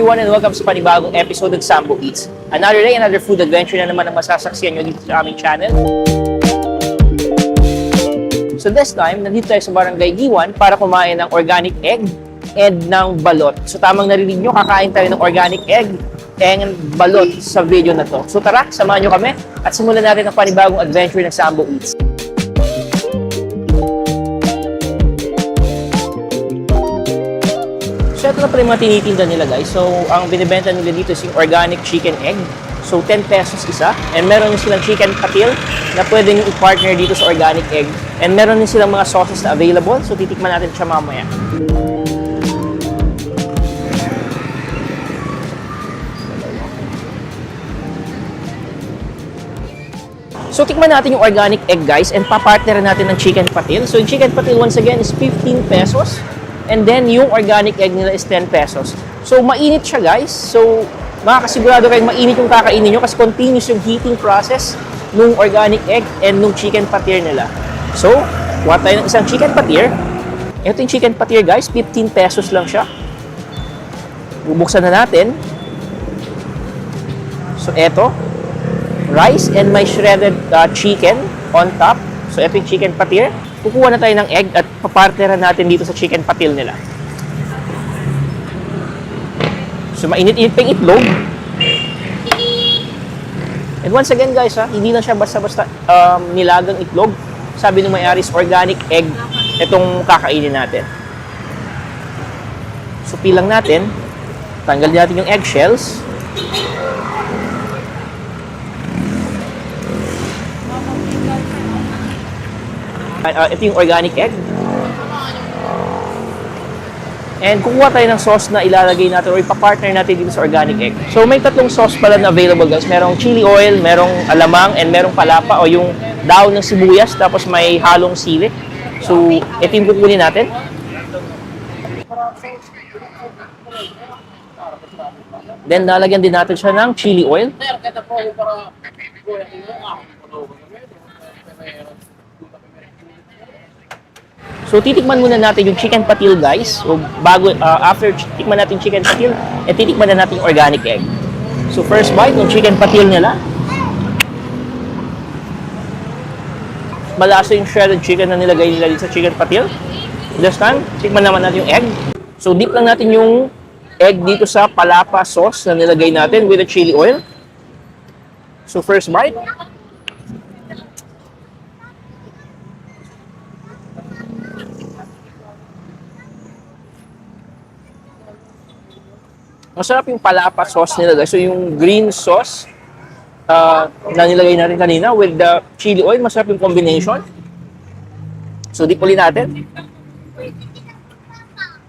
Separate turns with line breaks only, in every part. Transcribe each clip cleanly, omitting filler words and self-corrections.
everyone and welcome sa panibagong episode ng Sambo Eats. Another day, another food adventure na naman ang masasaksiyan nyo dito sa aming channel. So this time, nandito tayo sa Barangay Giwan para kumain ng organic egg and ng balot. So tamang narinig nyo, kakain tayo ng organic egg and balot sa video na to. So tara, samahan nyo kami at simulan natin ang panibagong adventure ng Sambo Eats. So ito na pala yung mga tinitinda nila guys. So ang binibenta nila dito is yung organic chicken egg. So 10 pesos isa. And meron din silang chicken patil na pwede nyo i-partner dito sa organic egg. And meron din silang mga sauces na available. So titikman natin siya mamaya. So tikman natin yung organic egg guys and papartner natin ng chicken patil. So yung chicken patil once again is 15 pesos. And then, yung organic egg nila is 10 pesos. So, mainit siya, guys. So, makakasigurado kayong mainit yung kakainin nyo kasi continuous yung heating process nung organic egg and nung chicken patir nila. So, kuha tayo ng isang chicken patir. Ito yung chicken patir, guys. 15 pesos lang siya. Bubuksan na natin. So, ito. Rice and may shredded chicken on top. So, ito yung chicken patir. Kukuha na tayo ng egg at papartneran natin dito sa chicken patil nila. So, mainit-init pa yung itlog. And once again, guys, hindi lang siya basta-basta nilagang itlog. Sabi ng may-ari is organic egg itong kakainin natin. So, pilang natin. Tanggal natin yung eggshells. Ito yung organic egg. And kukuha tayo ng sauce na ilalagay natin o ipapartner natin dito sa organic egg. So may tatlong sauce pala na available guys. Merong chili oil, merong alamang, and merong palapa o yung daon ng sibuyas. Tapos may halong sili. So ito yung kukunin natin. Then lalagyan din natin siya ng chili oil. So, titikman muna natin yung chicken patil, guys. So, after titikman natin chicken patil, titikman na natin yung organic egg. So, first bite ng chicken patil nila. Malasa yung shredded chicken na nilagay nila dito sa chicken patil. This time, tikman naman natin yung egg. So, dip lang natin yung egg dito sa palapa sauce na nilagay natin with the chili oil. So, first bite. Masarap yung palapa sauce nila guys. So yung green sauce na nilagay natin kanina with the chili oil, masarap yung combination. So dip ulit natin.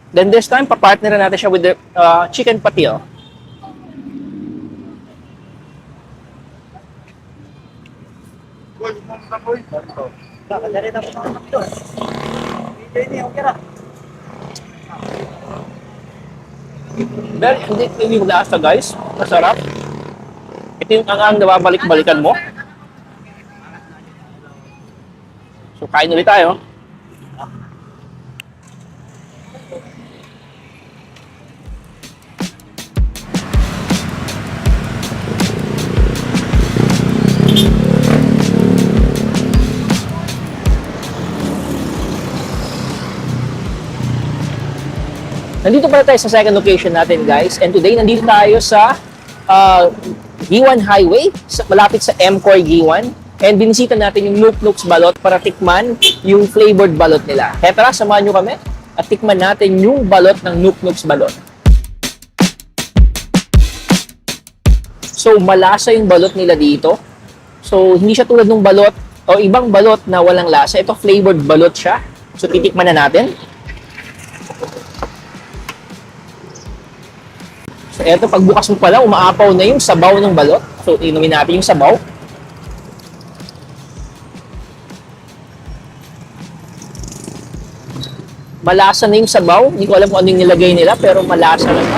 Then this time, papartner natin siya with the chicken patil. Very hindi lasa guys. Masarap. Ito yung angang na babalik-balikan mo. So kain ulit tayo. Nandito pala tayo sa second location natin guys. And today, nandito tayo sa Giwan Highway, malapit sa M-Core Giwan. And binisita natin yung Nook Nook's Balot para tikman yung flavored balot nila. Kaya tara, samahan nyo kami at tikman natin yung balot ng Nook Nook's Balot. So, malasa yung balot nila dito. So, hindi siya tulad ng balot o ibang balot na walang lasa. Ito, flavored balot siya. So, titikman na natin. So, eto, pagbukas mo pala, umaapaw na yung sabaw ng balot. So, inumin natin yung sabaw. Malasa na yung sabaw. Hindi ko alam kung ano yung nilagay nila, pero malasa na ito.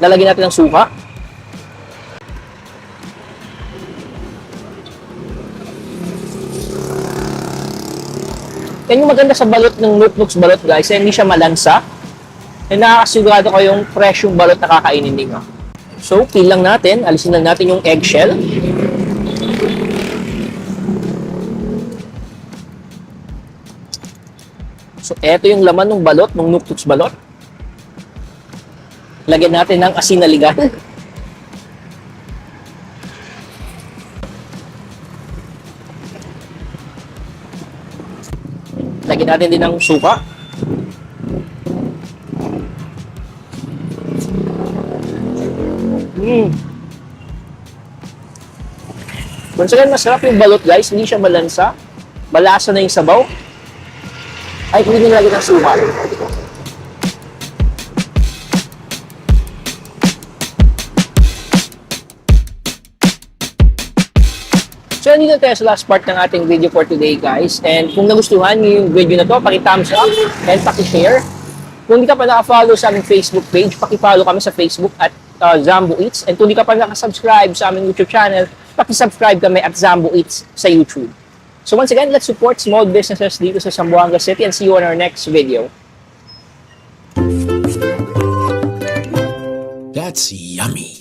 Lalagyan natin ng suka. Yan yung maganda sa balot ng Nuknuks balot guys, hindi siya malansa. And nakakasigurado ko yung fresh yung balot na kakainin ninyo. So, peel lang natin, alisin lang natin yung eggshell. So, eto yung laman ng balot, ng Nuknuks balot. Lagyan natin ng asin na ligan. Lagyan natin din ng suka. Once again, masarap yung balot guys, hindi siya malansa. Malasa na yung sabaw. Ay, hindi nilagyan ng suka. So, nandito tayo sa last part ng ating video for today, guys. And kung nagustuhan niyo yung video na to, paki-thumbs up and paki-share. Kung hindi ka pa naka-follow sa aming Facebook page, paki-follow kami sa Facebook at Zambo Eats. And kung hindi ka pa naka-subscribe sa aming YouTube channel, paki-subscribe kami at Zambo Eats sa YouTube. So once again, let's support small businesses dito sa Zamboanga City and see you on our next video.
That's yummy.